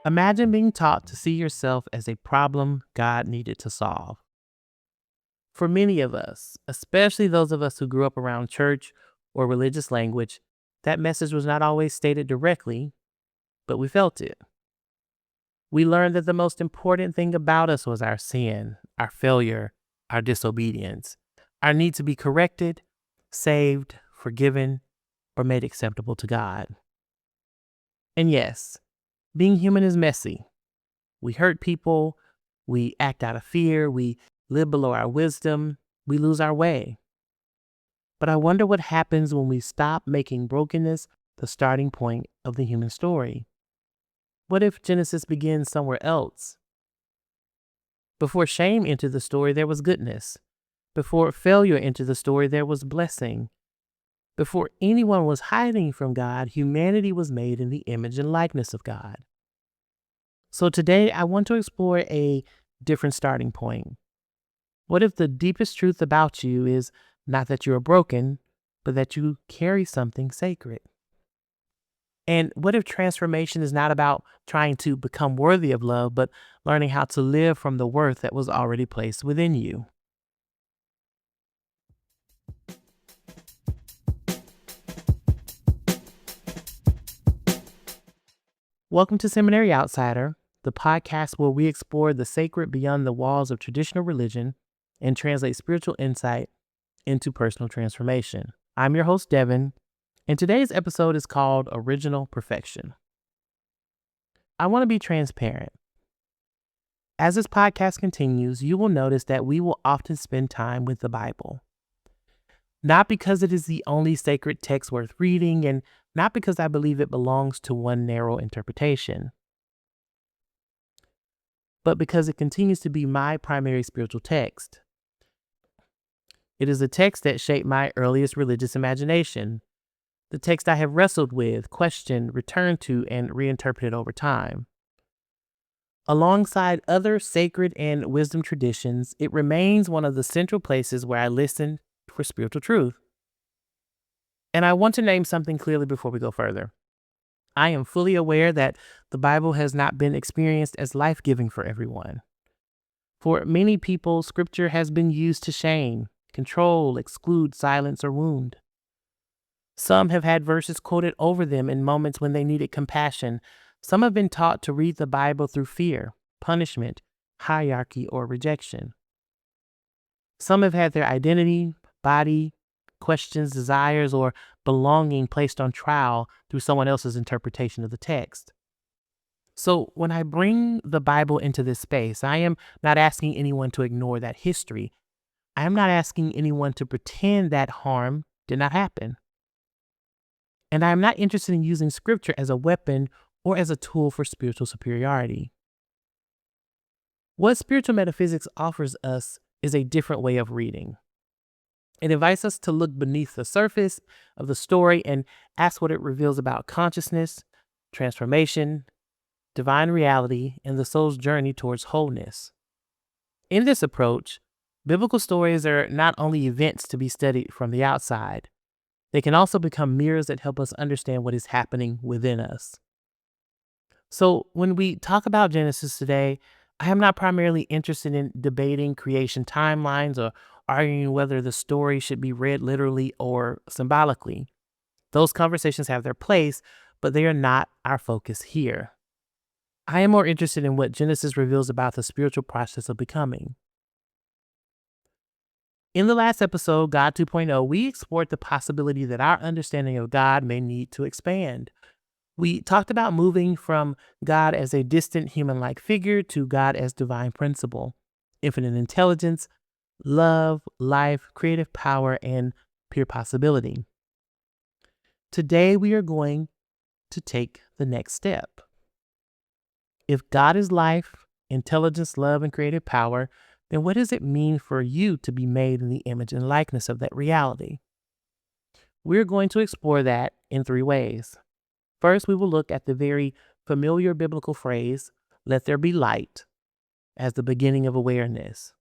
Imagine being taught to see yourself as a problem God needed to solve. For many of us, especially those of us who grew up around church or religious language, that message was not always stated directly, but we felt it. We learned that the most important thing about us was our sin, our failure, our disobedience, our need to be corrected, saved, forgiven, or made acceptable to God. And yes, being human is messy. We hurt people, we act out of fear, we live below our wisdom, we lose our way. But I wonder what happens when we stop making brokenness the starting point of the human story. What if Genesis begins somewhere else? Before shame entered the story, there was goodness. Before failure entered the story, there was blessing. Before anyone was hiding from God, humanity was made in the image and likeness of God. So today, I want to explore a different starting point. What if the deepest truth about you is not that you are broken, but that you carry something sacred? And what if transformation is not about trying to become worthy of love, but learning how to live from the worth that was already placed within you? Welcome to Seminary Outsider, the podcast where we explore the sacred beyond the walls of traditional religion and translate spiritual insight into personal transformation. I'm your host, Devin, and today's episode is called Original Perfection. I want to be transparent. As this podcast continues, you will notice that we will often spend time with the Bible. Not because it is the only sacred text worth reading, and not because I believe it belongs to one narrow interpretation, but because it continues to be my primary spiritual text. It is a text that shaped my earliest religious imagination, the text I have wrestled with, questioned, returned to, and reinterpreted over time. Alongside other sacred and wisdom traditions, it remains one of the central places where I listen for spiritual truth. And I want to name something clearly before we go further. I am fully aware that the Bible has not been experienced as life-giving for everyone. For many people, Scripture has been used to shame, control, exclude, silence, or wound. Some have had verses quoted over them in moments when they needed compassion. Some have been taught to read the Bible through fear, punishment, hierarchy, or rejection. Some have had their identity, body, questions, desires, or belonging placed on trial through someone else's interpretation of the text. So when I bring the Bible into this space, I am not asking anyone to ignore that history. I am not asking anyone to pretend that harm did not happen. And I am not interested in using Scripture as a weapon or as a tool for spiritual superiority. What spiritual metaphysics offers us is a different way of reading. It invites us to look beneath the surface of the story and ask what it reveals about consciousness, transformation, divine reality, and the soul's journey towards wholeness. In this approach, biblical stories are not only events to be studied from the outside, they can also become mirrors that help us understand what is happening within us. So when we talk about Genesis today, I am not primarily interested in debating creation timelines or arguing whether the story should be read literally or symbolically. Those conversations have their place, but they are not our focus here. I am more interested in what Genesis reveals about the spiritual process of becoming. In the last episode, God 2.0, we explored the possibility that our understanding of God may need to expand. We talked about moving from God as a distant human-like figure to God as divine principle, infinite intelligence, love, life, creative power, and pure possibility. Today, we are going to take the next step. If God is life, intelligence, love, and creative power, then what does it mean for you to be made in the image and likeness of that reality? We're going to explore that in 3 ways. First, we will look at the very familiar biblical phrase, "let there be light," as the beginning of awareness.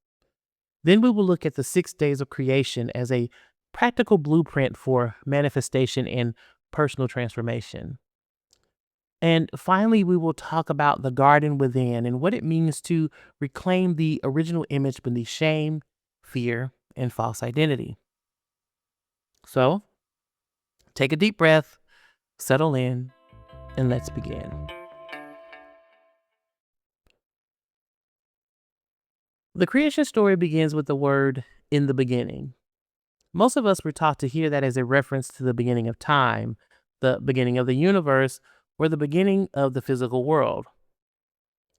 Then we will look at the 6 days of creation as a practical blueprint for manifestation and personal transformation. And finally, we will talk about the garden within and what it means to reclaim the original image beneath shame, fear, and false identity. So, take a deep breath, settle in, and let's begin. The creation story begins with the word in the beginning. Most of us were taught to hear that as a reference to the beginning of time, the beginning of the universe, or the beginning of the physical world.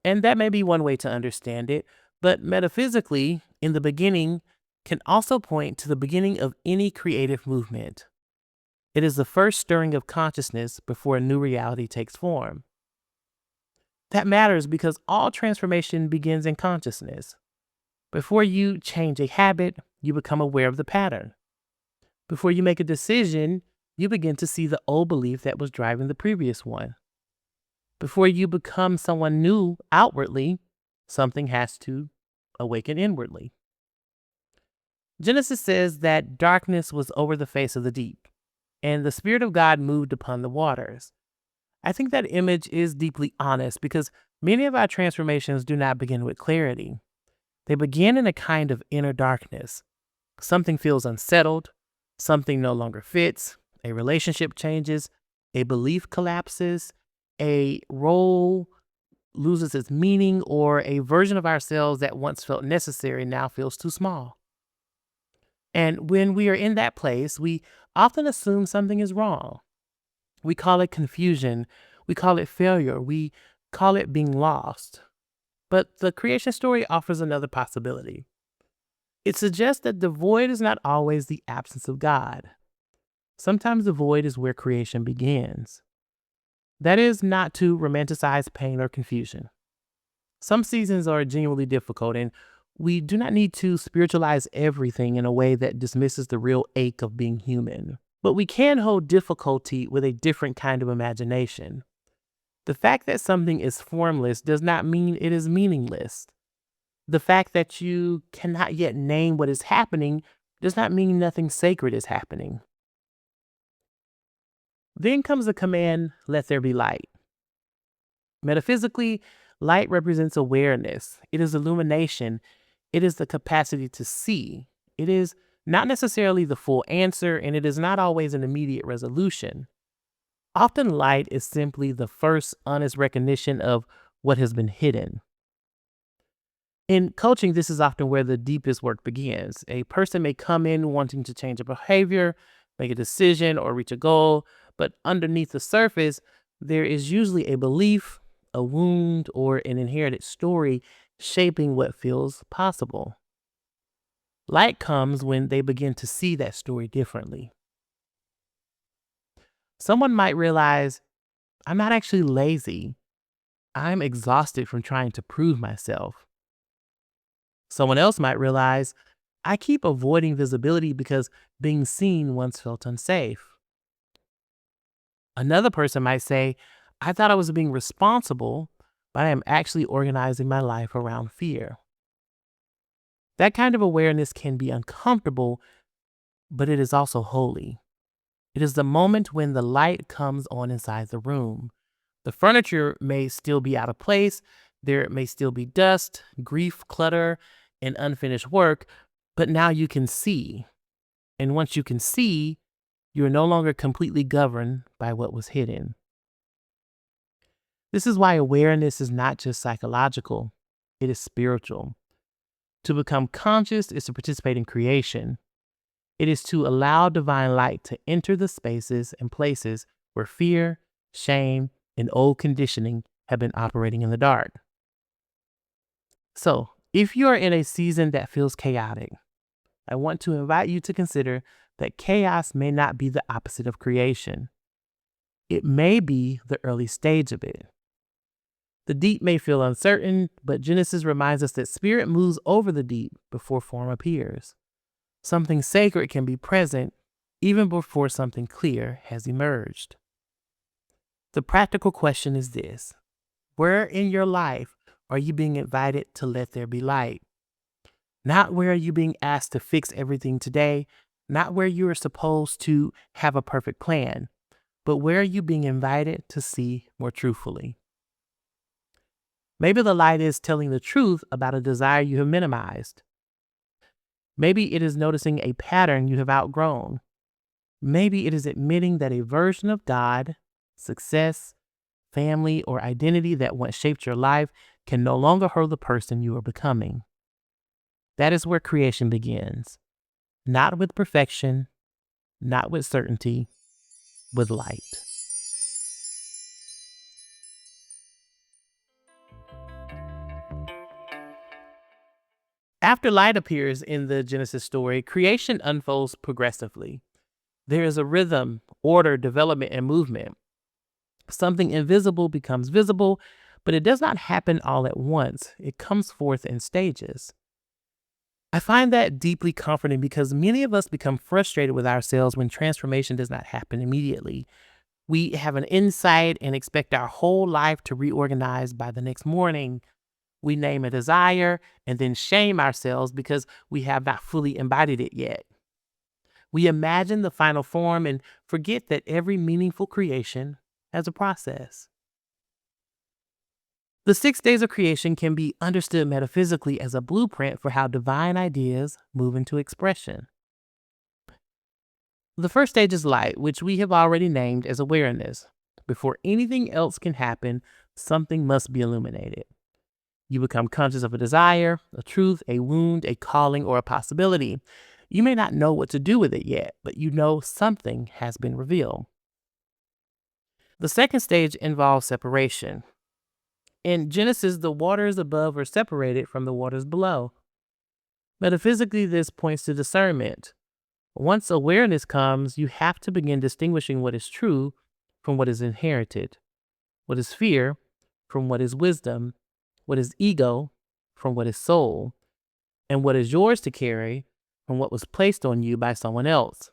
And that may be one way to understand it, but metaphysically, in the beginning can also point to the beginning of any creative movement. It is the first stirring of consciousness before a new reality takes form. That matters because all transformation begins in consciousness. Before you change a habit, you become aware of the pattern. Before you make a decision, you begin to see the old belief that was driving the previous one. Before you become someone new outwardly, something has to awaken inwardly. Genesis says that darkness was over the face of the deep, and the Spirit of God moved upon the waters. I think that image is deeply honest because many of our transformations do not begin with clarity. They begin in a kind of inner darkness. Something feels unsettled, something no longer fits, a relationship changes, a belief collapses, a role loses its meaning, or a version of ourselves that once felt necessary now feels too small. And when we are in that place, we often assume something is wrong. We call it confusion, we call it failure, we call it being lost. But the creation story offers another possibility. It suggests that the void is not always the absence of God. Sometimes the void is where creation begins. That is not to romanticize pain or confusion. Some seasons are genuinely difficult, and we do not need to spiritualize everything in a way that dismisses the real ache of being human. But we can hold difficulty with a different kind of imagination. The fact that something is formless does not mean it is meaningless. The fact that you cannot yet name what is happening does not mean nothing sacred is happening. Then comes the command, let there be light. Metaphysically, light represents awareness. It is illumination. It is the capacity to see. It is not necessarily the full answer, and it is not always an immediate resolution. Often light is simply the first honest recognition of what has been hidden. In coaching, this is often where the deepest work begins. A person may come in wanting to change a behavior, make a decision, or reach a goal, but underneath the surface, there is usually a belief, a wound, or an inherited story shaping what feels possible. Light comes when they begin to see that story differently. Someone might realize, I'm not actually lazy. I'm exhausted from trying to prove myself. Someone else might realize, I keep avoiding visibility because being seen once felt unsafe. Another person might say, I thought I was being responsible, but I am actually organizing my life around fear. That kind of awareness can be uncomfortable, but it is also holy. It is the moment when the light comes on inside the room. The furniture may still be out of place, there may still be dust, grief, clutter, and unfinished work, but now you can see. And once you can see, you are no longer completely governed by what was hidden. This is why awareness is not just psychological, it is spiritual. To become conscious is to participate in creation. It is to allow divine light to enter the spaces and places where fear, shame, and old conditioning have been operating in the dark. So, if you are in a season that feels chaotic, I want to invite you to consider that chaos may not be the opposite of creation. It may be the early stage of it. The deep may feel uncertain, but Genesis reminds us that spirit moves over the deep before form appears. Something sacred can be present even before something clear has emerged. The practical question is this: where in your life are you being invited to let there be light? Not where are you being asked to fix everything today, not where you are supposed to have a perfect plan, but where are you being invited to see more truthfully? Maybe the light is telling the truth about a desire you have minimized. Maybe it is noticing a pattern you have outgrown. Maybe it is admitting that a version of God, success, family, or identity that once shaped your life can no longer hold the person you are becoming. That is where creation begins. Not with perfection, not with certainty, with light. After light appears in the Genesis story, creation unfolds progressively. There is a rhythm, order, development, and movement. Something invisible becomes visible, but it does not happen all at once. It comes forth in stages. I find that deeply comforting because many of us become frustrated with ourselves when transformation does not happen immediately. We have an insight and expect our whole life to reorganize by the next morning. We name a desire and then shame ourselves because we have not fully embodied it yet. We imagine the final form and forget that every meaningful creation has a process. The 6 days of creation can be understood metaphysically as a blueprint for how divine ideas move into expression. The first stage is light, which we have already named as awareness. Before anything else can happen, something must be illuminated. You become conscious of a desire, a truth, a wound, a calling, or a possibility. You may not know what to do with it yet, but you know something has been revealed. The second stage involves separation. In Genesis, the waters above are separated from the waters below. Metaphysically, this points to discernment. Once awareness comes, you have to begin distinguishing what is true from what is inherited, what is fear from what is wisdom, what is ego from what is soul, and what is yours to carry from what was placed on you by someone else.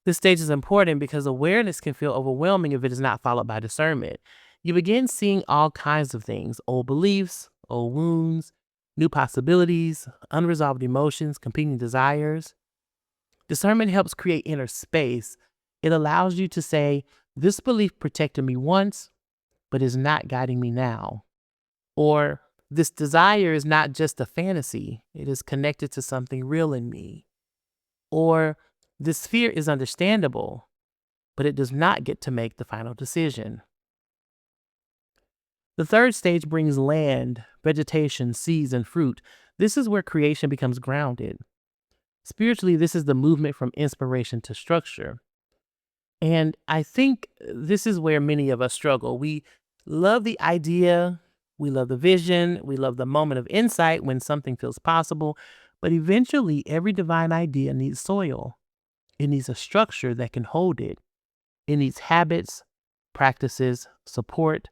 This stage is important because awareness can feel overwhelming if it is not followed by discernment. You begin seeing all kinds of things: old beliefs, old wounds, new possibilities, unresolved emotions, competing desires. Discernment helps create inner space. It allows you to say, "This belief protected me once, but is not guiding me now." Or, "This desire is not just a fantasy, it is connected to something real in me." Or, "This fear is understandable, but it does not get to make the final decision." The third stage brings land, vegetation, seeds, and fruit. This is where creation becomes grounded. Spiritually, this is the movement from inspiration to structure. And I think this is where many of us struggle. We love the idea, we love the vision, we love the moment of insight when something feels possible, but eventually every divine idea needs soil. It needs a structure that can hold it. It needs habits, practices, support,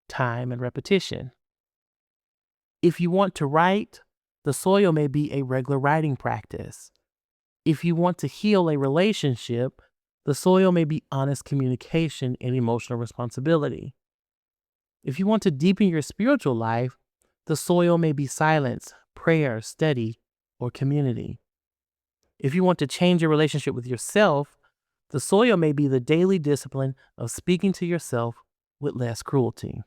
time, and repetition. If you want to write, the soil may be a regular writing practice. If you want to heal a relationship, the soil may be honest communication and emotional responsibility. If you want to deepen your spiritual life, the soil may be silence, prayer, study, or community. If you want to change your relationship with yourself, the soil may be the daily discipline of speaking to yourself with less cruelty.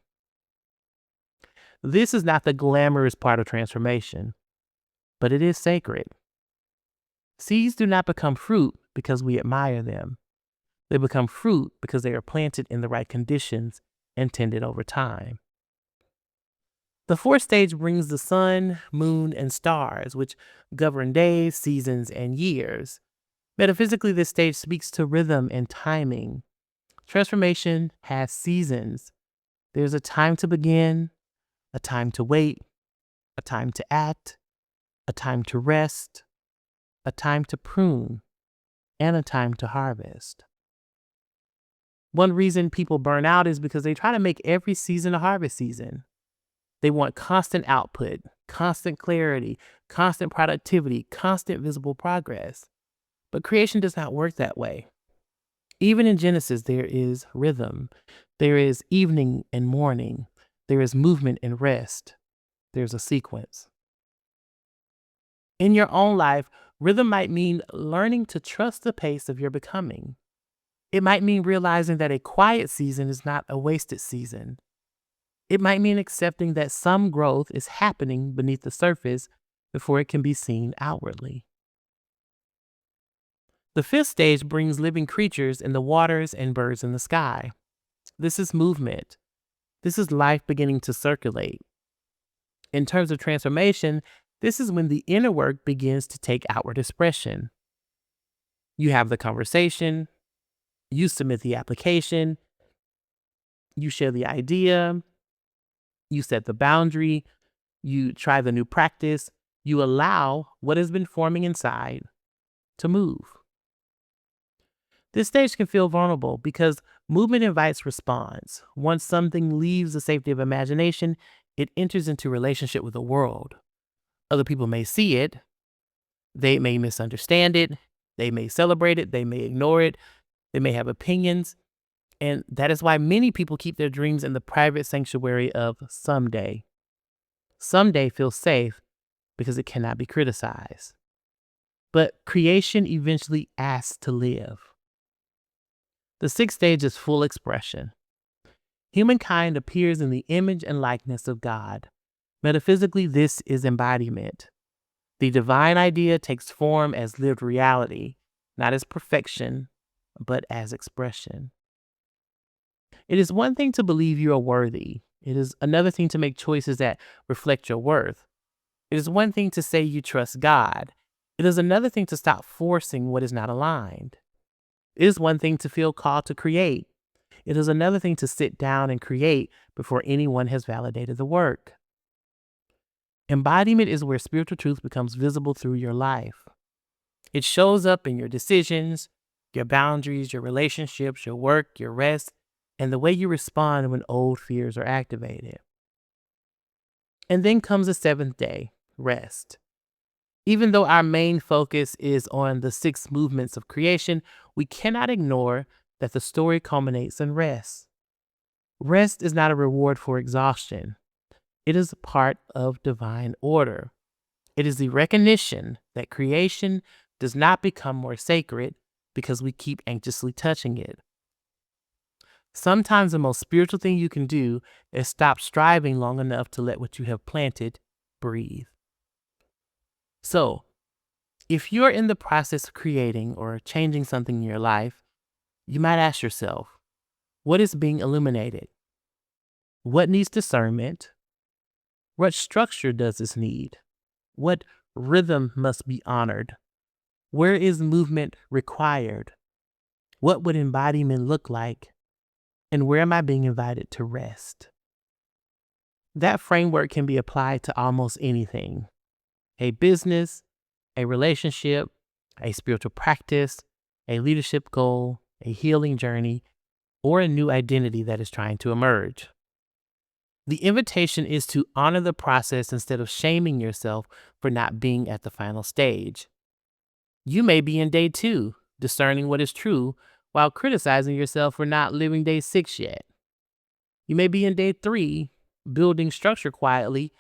This is not the glamorous part of transformation, but it is sacred. Seeds do not become fruit because we admire them. They become fruit because they are planted in the right conditions and tended over time. The fourth stage brings the sun, moon, and stars, which govern days, seasons, and years. Metaphysically, this stage speaks to rhythm and timing. Transformation has seasons. There's a time to begin, a time to wait, a time to act, a time to rest, a time to prune, and a time to harvest. One reason people burn out is because they try to make every season a harvest season. They want constant output, constant clarity, constant productivity, constant visible progress. But creation does not work that way. Even in Genesis, there is rhythm. There is evening and morning. There is movement and rest. There's a sequence. In your own life, rhythm might mean learning to trust the pace of your becoming. It might mean realizing that a quiet season is not a wasted season. It might mean accepting that some growth is happening beneath the surface before it can be seen outwardly. The fifth stage brings living creatures in the waters and birds in the sky. This is movement. This is life beginning to circulate. In terms of transformation, this is when the inner work begins to take outward expression. You have the conversation, you submit the application, you share the idea, you set the boundary, you try the new practice, you allow what has been forming inside to move. This stage can feel vulnerable because movement invites response. Once something leaves the safety of imagination, it enters into relationship with the world. Other people may see it, they may misunderstand it, they may celebrate it, they may ignore it, they may have opinions. And that is why many people keep their dreams in the private sanctuary of someday. Someday feels safe because it cannot be criticized. But creation eventually asks to live. The sixth stage is full expression. Humankind appears in the image and likeness of God. Metaphysically, this is embodiment. The divine idea takes form as lived reality, not as perfection, but as expression. It is one thing to believe you are worthy. It is another thing to make choices that reflect your worth. It is one thing to say you trust God. It is another thing to stop forcing what is not aligned. It is one thing to feel called to create. It is another thing to sit down and create before anyone has validated the work. Embodiment is where spiritual truth becomes visible through your life. It shows up in your decisions, your boundaries, your relationships, your work, your rest, and the way you respond when old fears are activated. And then comes the seventh day, rest. Even though our main focus is on the six movements of creation, we cannot ignore that the story culminates in rest. Rest is not a reward for exhaustion. It is a part of divine order. It is the recognition that creation does not become more sacred because we keep anxiously touching it. Sometimes the most spiritual thing you can do is stop striving long enough to let what you have planted breathe. So, if you're in the process of creating or changing something in your life, you might ask yourself, what is being illuminated? What needs discernment? What structure does this need? What rhythm must be honored? Where is movement required? What would embodiment look like? And where am I being invited to rest? That framework can be applied to almost anything. A business, a relationship, a spiritual practice, a leadership goal, a healing journey, or a new identity that is trying to emerge. The invitation is to honor the process instead of shaming yourself for not being at the final stage. You may be in day 2, discerning what is true, while criticizing yourself for not living day 6 yet. You may be in day 3, building structure quietly,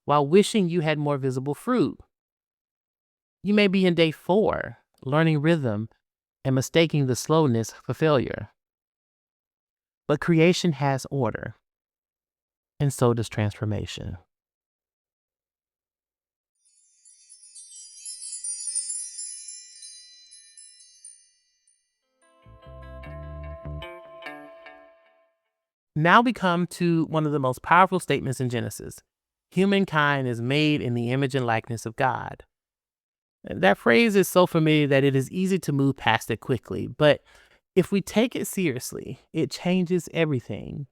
while wishing you had more visible fruit. You may be in day 4, learning rhythm and mistaking the slowness for failure. But creation has order, and so does transformation. Now we come to one of the most powerful statements in Genesis. Humankind is made in the image and likeness of God. That phrase is so familiar that it is easy to move past it quickly, but if we take it seriously, it changes everything.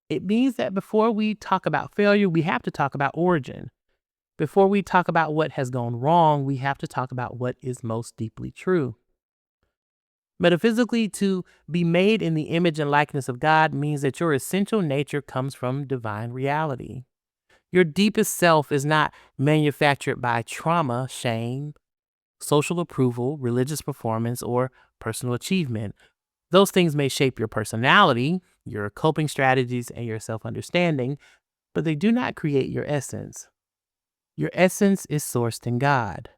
It means that before we talk about failure, we have to talk about origin. Before we talk about what has gone wrong, we have to talk about what is most deeply true. Metaphysically, to be made in the image and likeness of God means that your essential nature comes from divine reality. Your deepest self is not manufactured by trauma, shame, social approval, religious performance, or personal achievement. Those things may shape your personality, your coping strategies, and your self-understanding, but they do not create your essence. Your essence is sourced in God.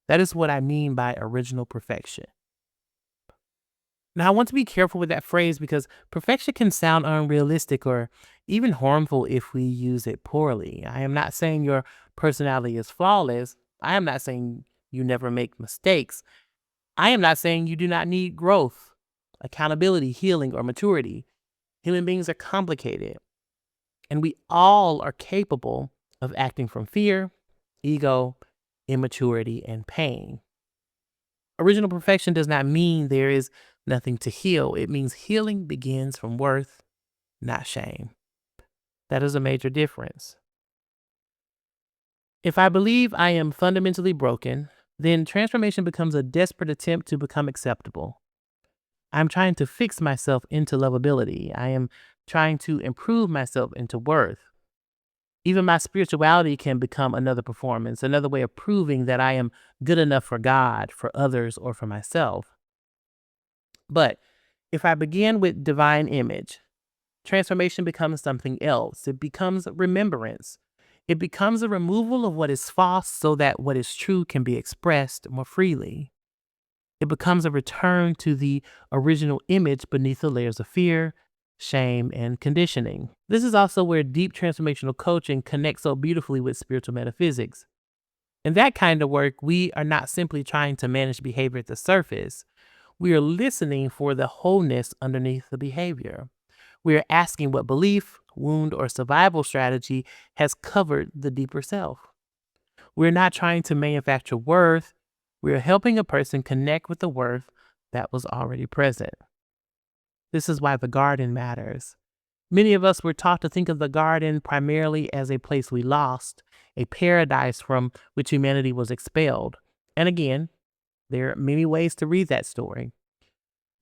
That is what I mean by original perfection. Now, I want to be careful with that phrase because perfection can sound unrealistic or even harmful if we use it poorly. I am not saying your personality is flawless. I am not saying you never make mistakes. I am not saying you do not need growth, accountability, healing, or maturity. Human beings are complicated, and we all are capable of acting from fear, ego, immaturity, and pain. Original perfection does not mean there is nothing to heal. It means healing begins from worth, not shame. That is a major difference. If I believe I am fundamentally broken, then transformation becomes a desperate attempt to become acceptable. I'm trying to fix myself into lovability. I am trying to improve myself into worth. Even my spirituality can become another performance, another way of proving that I am good enough for God, for others, or for myself. But if I begin with divine image, transformation becomes something else. It becomes remembrance. It becomes a removal of what is false so that what is true can be expressed more freely. It becomes a return to the original image beneath the layers of fear, shame, and conditioning. This is also where deep transformational coaching connects so beautifully with spiritual metaphysics. In that kind of work, we are not simply trying to manage behavior at the surface. We are listening for the wholeness underneath the behavior. We are asking what belief, wound, or survival strategy has covered the deeper self. We're not trying to manufacture worth. We're helping a person connect with the worth that was already present. This is why the garden matters. Many of us were taught to think of the garden primarily as a place we lost, a paradise from which humanity was expelled. And again, there are many ways to read that story.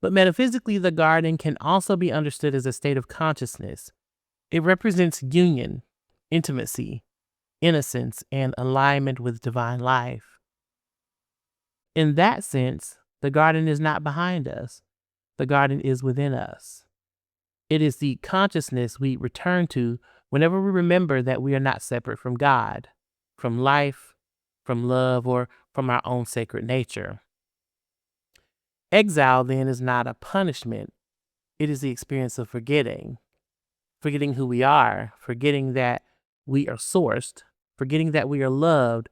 But metaphysically, the garden can also be understood as a state of consciousness. It represents union, intimacy, innocence, and alignment with divine life. In that sense, the garden is not behind us. The garden is within us. It is the consciousness we return to whenever we remember that we are not separate from God, from life, from love, or from our own sacred nature. Exile, then, is not a punishment. It is the experience of forgetting who we are, forgetting that we are sourced, forgetting that we are loved,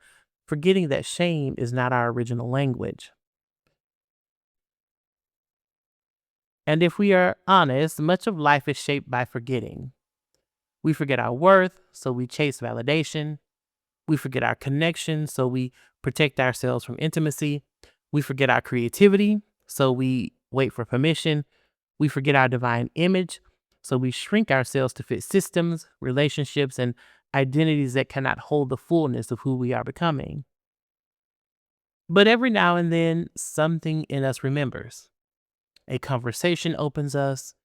forgetting that shame is not our original language. And if we are honest, much of life is shaped by forgetting. We forget our worth, so we chase validation. We forget our connection, so we protect ourselves from intimacy. We forget our creativity, so we wait for permission. We forget our divine image, so we shrink ourselves to fit systems, relationships, and identities that cannot hold the fullness of who we are becoming. But every now and then, something in us remembers. A conversation opens us,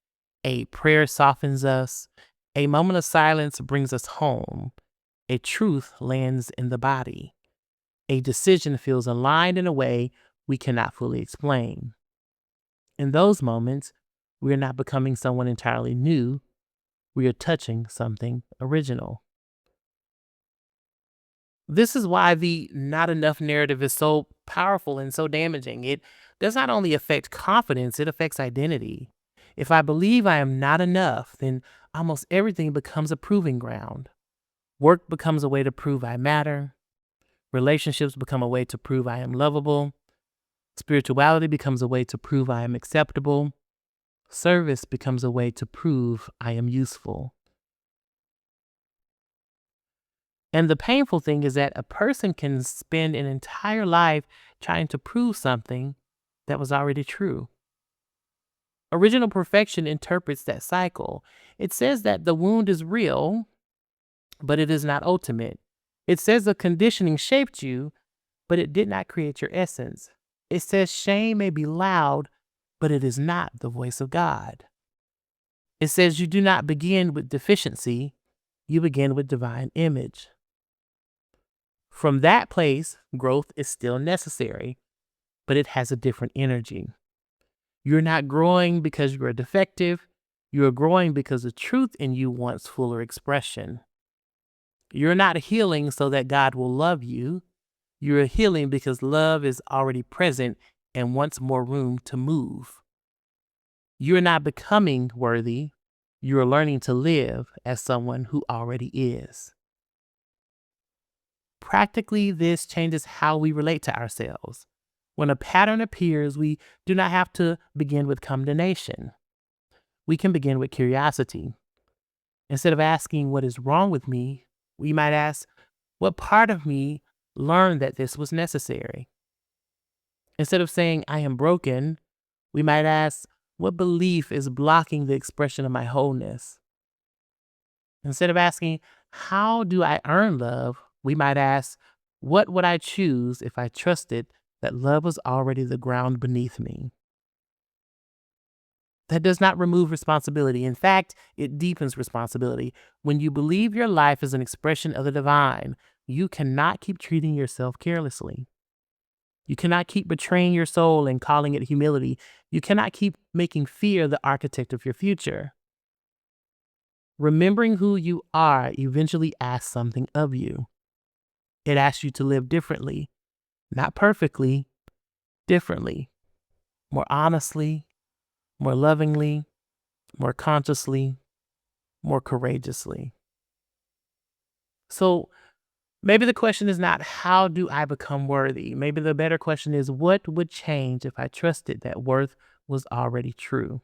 a prayer softens us, a moment of silence brings us home, a truth lands in the body, a decision feels aligned in a way we cannot fully explain. In those moments, we are not becoming someone entirely new, we are touching something original. This is why the not enough narrative is so powerful and so damaging. It does not only affect confidence, it affects identity. If I believe I am not enough, then almost everything becomes a proving ground. Work becomes a way to prove I matter. Relationships become a way to prove I am lovable. Spirituality becomes a way to prove I am acceptable. Service becomes a way to prove I am useful. And the painful thing is that a person can spend an entire life trying to prove something that was already true. Original perfection interprets that cycle. It says that the wound is real, but it is not ultimate. It says the conditioning shaped you, but it did not create your essence. It says shame may be loud, but it is not the voice of God. It says you do not begin with deficiency, you begin with divine image. From that place, growth is still necessary, but it has a different energy. You're not growing because you are defective. You are growing because the truth in you wants fuller expression. You're not healing so that God will love you. You're healing because love is already present and wants more room to move. You're not becoming worthy. You're learning to live as someone who already is. Practically, this changes how we relate to ourselves. When a pattern appears, we do not have to begin with condemnation. We can begin with curiosity. Instead of asking what is wrong with me, we might ask, what part of me learned that this was necessary? Instead of saying, I am broken, we might ask, what belief is blocking the expression of my wholeness? Instead of asking, how do I earn love? We might ask, what would I choose if I trusted that love was already the ground beneath me? That does not remove responsibility. In fact, it deepens responsibility. When you believe your life is an expression of the divine, you cannot keep treating yourself carelessly. You cannot keep betraying your soul and calling it humility. You cannot keep making fear the architect of your future. Remembering who you are eventually asks something of you. It asks you to live differently, not perfectly, differently, more honestly, more lovingly, more consciously, more courageously. So maybe the question is not, how do I become worthy? Maybe the better question is, what would change if I trusted that worth was already true?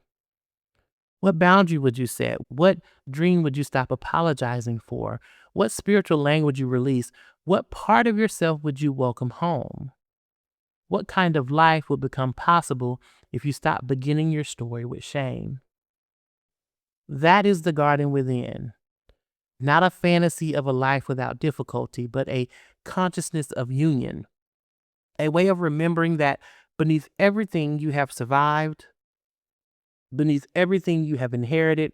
What boundary would you set? What dream would you stop apologizing for? What spiritual language you release? What part of yourself would you welcome home? What kind of life would become possible if you stop beginning your story with shame? That is the garden within. Not a fantasy of a life without difficulty, but a consciousness of union. A way of remembering that beneath everything you have survived, beneath everything you have inherited,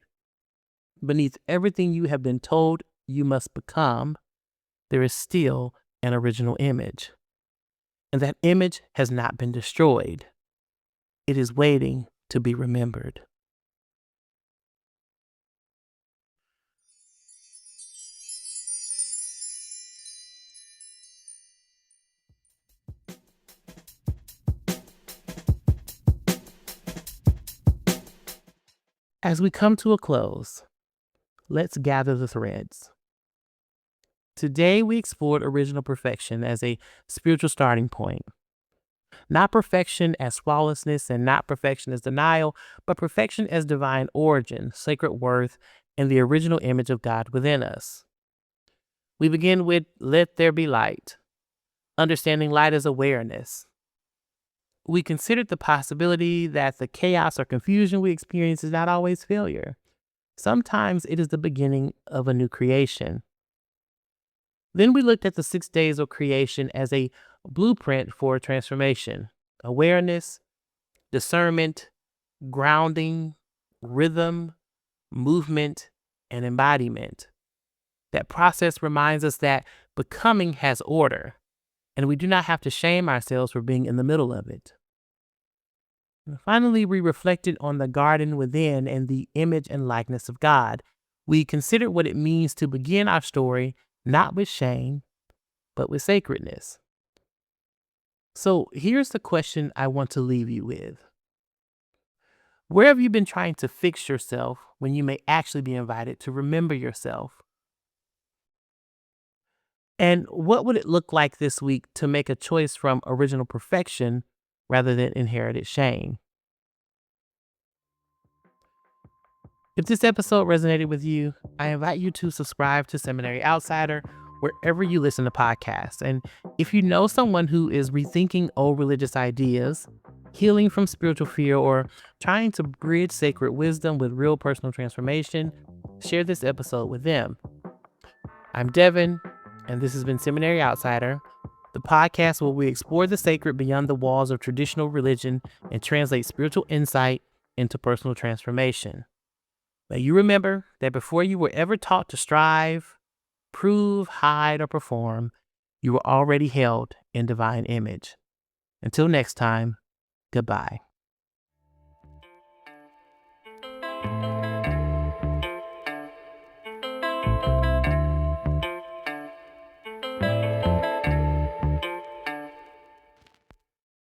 beneath everything you have been told you must become, there is still an original image. And that image has not been destroyed. It is waiting to be remembered. As we come to a close, let's gather the threads. Today, we explored original perfection as a spiritual starting point. Not perfection as flawlessness and not perfection as denial, but perfection as divine origin, sacred worth, and the original image of God within us. We begin with let there be light, understanding light as awareness. We considered the possibility that the chaos or confusion we experience is not always failure. Sometimes it is the beginning of a new creation. Then we looked at the 6 days of creation as a blueprint for transformation: awareness, discernment, grounding, rhythm, movement, and embodiment. That process reminds us that becoming has order, and we do not have to shame ourselves for being in the middle of it. And finally, we reflected on the garden within and the image and likeness of God. We considered what it means to begin our story not with shame, but with sacredness. So here's the question I want to leave you with. Where have you been trying to fix yourself when you may actually be invited to remember yourself? And what would it look like this week to make a choice from original perfection rather than inherited shame? If this episode resonated with you, I invite you to subscribe to Seminary Outsider wherever you listen to podcasts. And if you know someone who is rethinking old religious ideas, healing from spiritual fear, or trying to bridge sacred wisdom with real personal transformation, share this episode with them. I'm Devin, and this has been Seminary Outsider, the podcast where we explore the sacred beyond the walls of traditional religion and translate spiritual insight into personal transformation. May you remember that before you were ever taught to strive, prove, hide, or perform, you were already held in divine image. Until next time, goodbye.